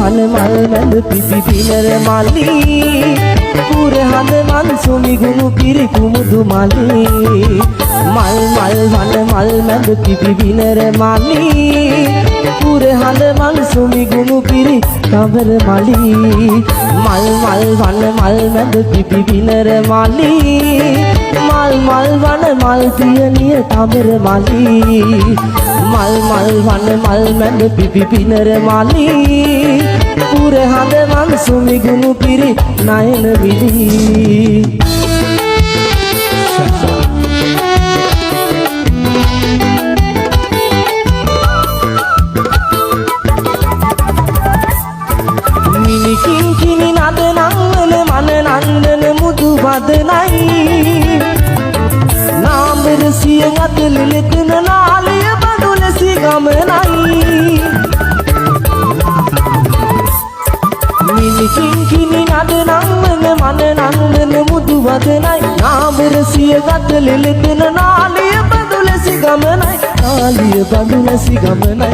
වන මල් මැද පිපි පිනර මල්ලි පුර හඳ මන් සුමි ගුණු පිරි කුමුදු මල්ලි මල් වන මල් මැද පිපි පිනර මල්ලි පුර හඳ මන් සුමි ගුණු පිරි තවර මලි මල් වන මල් මැද පිපි පිනර මල්ලි මල් වන මල් පියනිය තවර මලි මල් වන මල් මැද පිපි පිනර මලි පුර හඳ මන් සුමි ගුණු පිරි නයන විලි කිංකිණි නද නංවන මන නන්දන මුදු වදනයි නාඹර සිය අත ලෙලෙතන නාලය බඳුල සිගමනයි මිනි කිංකිණි නද නංවන මන නන්දන මුදු වදනයි නාඹර සිය අත ලෙලෙතන නාලය බඳුල සිගමනයි නාලය බඳුල සිගමනයි